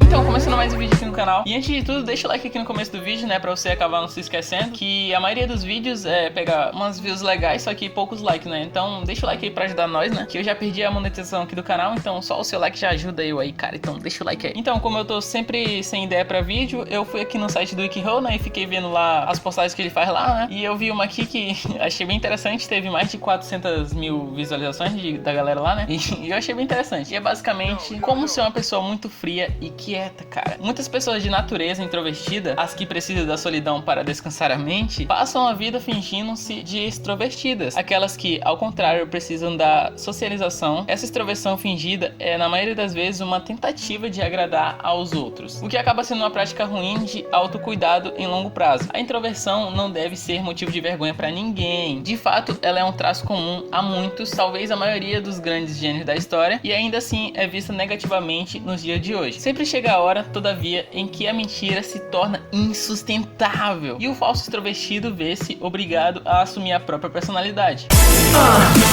Então, começando mais um vídeo aqui no canal. E antes de tudo, deixa o like aqui no começo do vídeo, né? Pra você acabar não se esquecendo que a maioria dos vídeos pega umas views legais, só que poucos likes, né? Então deixa o like aí pra ajudar nós, né? Que eu já perdi a monetização aqui do canal, então só o seu like já ajuda eu aí, cara. Então deixa o like aí. Então, como eu tô sempre sem ideia pra vídeo, eu fui aqui no site do WikiHow, né? E fiquei vendo lá as postagens que ele faz lá, né? E eu vi uma aqui que achei bem interessante. Teve mais de 400 mil visualizações da galera lá, né? E eu achei bem interessante. E é basicamente como ser uma pessoa muito fria e quieta, cara. Muitas pessoas de natureza introvertida, as que precisam da solidão para descansar a mente, passam a vida fingindo-se de extrovertidas. Aquelas que, ao contrário, precisam da socialização. Essa extroversão fingida é, na maioria das vezes, uma tentativa de agradar aos outros, o que acaba sendo uma prática ruim de autocuidado em longo prazo. A introversão não deve ser motivo de vergonha para ninguém. De fato, ela é um traço comum a muitos, talvez a maioria dos grandes gênios da história, e ainda assim é vista negativamente nos dias de hoje. Sempre chega a hora, todavia, em que a mentira se torna insustentável e o falso extrovertido vê-se obrigado a assumir a própria personalidade.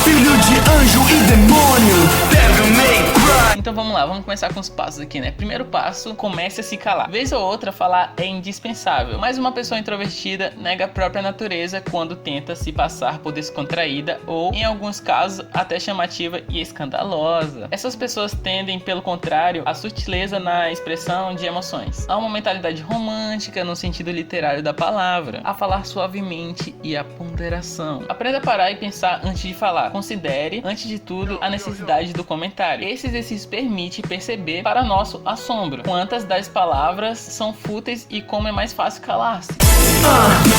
Filho de anjo e demônio, Devil May Cry. Então vamos lá, vamos começar com os passos aqui, né? Primeiro passo, comece a se calar. Vez ou outra, falar é indispensável, mas uma pessoa introvertida nega a própria natureza quando tenta se passar por descontraída ou, em alguns casos, até chamativa e escandalosa. Essas pessoas tendem, pelo contrário, a sutileza na expressão de emoções, a uma mentalidade romântica no sentido literário da palavra, a falar suavemente e a ponderação. Aprenda a parar e pensar antes de falar. Considere, antes de tudo, a necessidade do comentário. Esse exercício permite perceber, para nosso assombro, quantas das palavras são fúteis e como é mais fácil calar-se.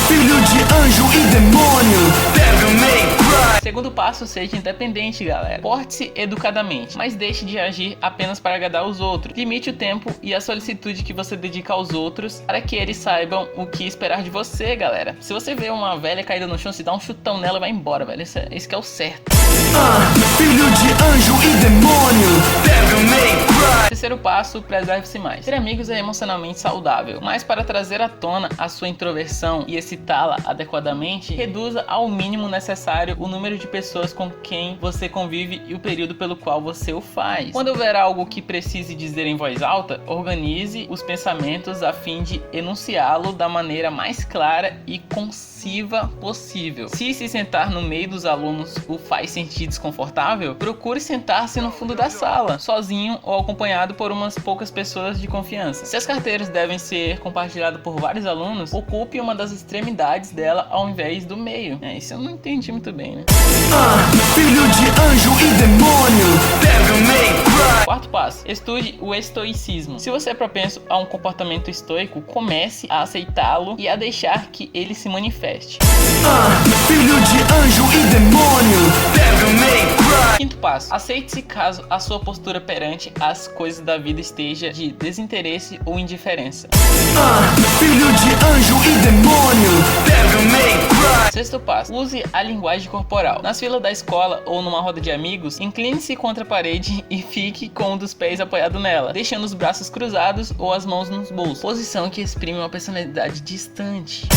Filho de anjo e demônio, Devil May Cry. Segundo passo, seja independente, galera. Porte-se educadamente, mas deixe de agir apenas para agradar os outros. Limite o tempo e a solicitude que você dedica aos outros para que eles saibam o que esperar de você, galera. Se você vê uma velha caída no chão, se dá um chutão nela e vai embora, velho. Esse que é o certo. Filho de anjo e demônio, Devil May Cry. Terceiro passo, preserve-se mais. Ter amigos é emocionalmente saudável, mas para trazer à tona a sua introversão e excitá-la adequadamente, reduza ao mínimo necessário o número de pessoas com quem você convive e o período pelo qual você o faz. Quando houver algo que precise dizer em voz alta, organize os pensamentos a fim de enunciá-lo da maneira mais clara e concisa possível. Se sentar no meio dos alunos o faz sentir desconfortável, procure sentar-se no fundo da sala, sozinho ou acompanhado por umas poucas pessoas de confiança. Se as carteiras devem ser compartilhadas por vários alunos, ocupe uma das extremidades dela ao invés do meio. Isso eu não entendi muito bem, né? Filho de anjo e demônio, Devil May Cry. Quarto passo, estude o estoicismo. Se você é propenso a um comportamento estoico, comece a aceitá-lo e a deixar que ele se manifeste. Filho de anjo e demônio, Devil May Cry. Quinto passo, aceite-se caso a sua postura perante as coisas da vida esteja de desinteresse ou indiferença. Filho de anjo e demônio, Devil May Cry. Sexto passo, use a linguagem corporal. Nas filas da escola ou numa roda de amigos, incline-se contra a parede e fique com um dos pés apoiado nela, deixando os braços cruzados ou as mãos nos bolsos, posição que exprime uma personalidade distante.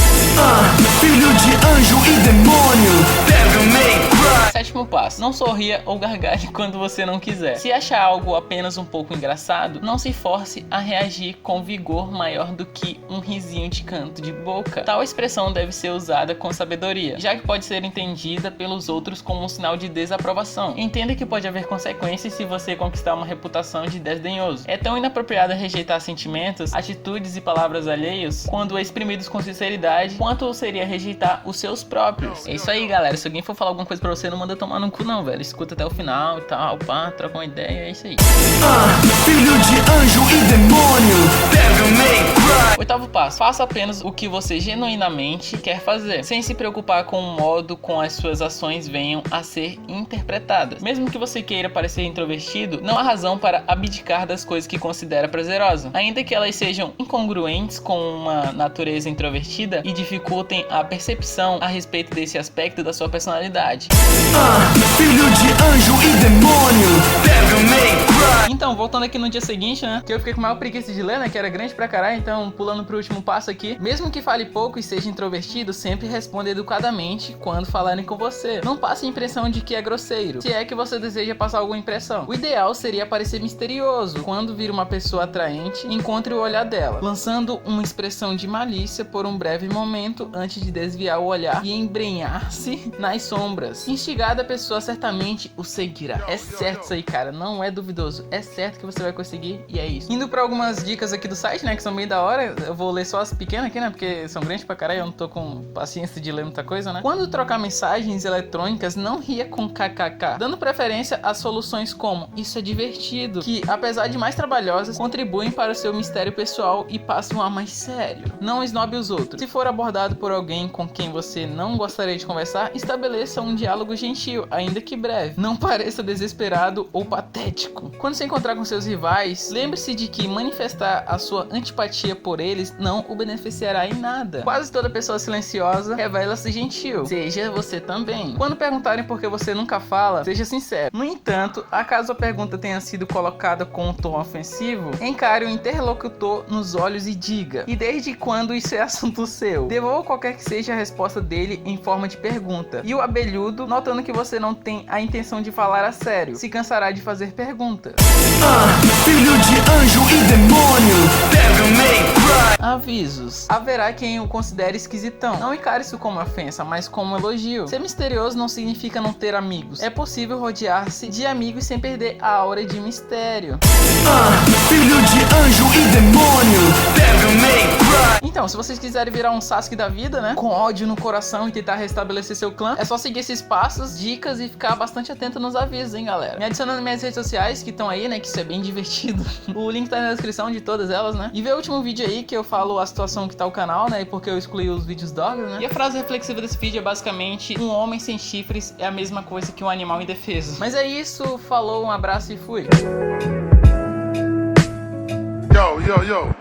Filho de anjo e demônio, Devil May Cry. Sétimo passo, não sorria ou gargalhe quando você não quiser. Se achar algo apenas um pouco engraçado, não se force a reagir com vigor maior do que um risinho de canto de boca. Tal expressão deve ser usada com sabedoria, já que pode ser entendida pelos outros como um sinal de desaprovação. Entenda que pode haver consequências se você conquistar uma reputação de desdenhoso. É tão inapropriado rejeitar sentimentos, atitudes e palavras alheios quando exprimidos com sinceridade, quanto seria rejeitar os seus próprios. É isso aí, galera. Se alguém for falar alguma coisa pra você, não manda tomar no cu não, velho. Escuta até o final e tal, pá, troca uma ideia, é isso aí. Filho de anjo e demônio, Devil May Cry. Oitavo passo, faça apenas o que você genuinamente quer fazer, sem se preocupar com o modo como as suas ações venham a ser interpretadas. Mesmo que você queira parecer introvertido, não há razão para abdicar das coisas que considera prazerosa, ainda que elas sejam incongruentes com uma natureza introvertida e dificultem a percepção a respeito desse aspecto da sua personalidade. Filho de anjo e demônio, Devil May Cry. Então, voltando aqui no dia seguinte, né? Que eu fiquei com maior preguiça de ler, né? Que era grande pra caralho, então pulando pro último passo aqui. Mesmo que fale pouco e seja introvertido, sempre responda educadamente quando falarem com você. Não passe a impressão de que é grosseiro, se é que você deseja passar alguma impressão. O ideal seria parecer misterioso. Quando vir uma pessoa atraente, encontre o olhar dela, lançando uma expressão de malícia por um breve momento antes de desviar o olhar e embrenhar-se nas sombras. Instigada, a pessoa certamente o seguirá. É certo isso aí, cara, não é duvidoso, é certo que você vai conseguir e é isso. Indo pra algumas dicas aqui do site, né, que são bem da hora, eu vou ler só as pequenas aqui, né, porque são grandes pra caralho, eu não tô com paciência de ler muita coisa, né. Quando trocar mensagens eletrônicas, não ria com kkk, dando preferência a soluções como isso é divertido, que apesar de mais trabalhosas, contribuem para o seu mistério pessoal e passam a mais sério. Não esnobe os outros. Se for abordado por alguém com quem você não gostaria de conversar, estabeleça um diálogo gentil, ainda que breve. Não pareça desesperado ou patético. Quando se encontrar com seus rivais, lembre-se de que manifestar a sua antipatia por eles não o beneficiará em nada. Quase toda pessoa silenciosa revela-se gentil. Seja você também. Quando perguntarem por que você nunca fala, seja sincero. No entanto, acaso a pergunta tenha sido colocada com um tom ofensivo, encare o interlocutor nos olhos e diga: e desde quando isso é assunto seu? Devolva qualquer que seja a resposta dele em forma de pergunta. E o abelhudo, notando que você não tem a intenção de falar a sério, se cansará de fazer perguntas. Filho de anjo e demônio, Devil May Cry. Avisos: haverá quem o considere esquisitão. Não encare isso como ofensa, mas como elogio. Ser misterioso não significa não ter amigos. É possível rodear-se de amigos sem perder a aura de mistério. Filho de anjo e demônio, Devil May Cry. Então, se vocês quiserem virar um Sasuke da vida, né, com ódio no coração e tentar restabelecer seu clã, é só seguir esses passos, dicas e ficar bastante atento nos avisos, hein, galera. Me adiciona nas minhas redes sociais que estão aí, né, que isso é bem divertido. O link tá na descrição de todas elas, né. E vê o último vídeo aí que eu falo a situação que tá o canal, né, e porque eu excluí os vídeos dogs, né. E a frase reflexiva desse vídeo é basicamente: um homem sem chifres é a mesma coisa que um animal indefeso. Mas é isso, falou, um abraço e fui. Yo, yo, yo.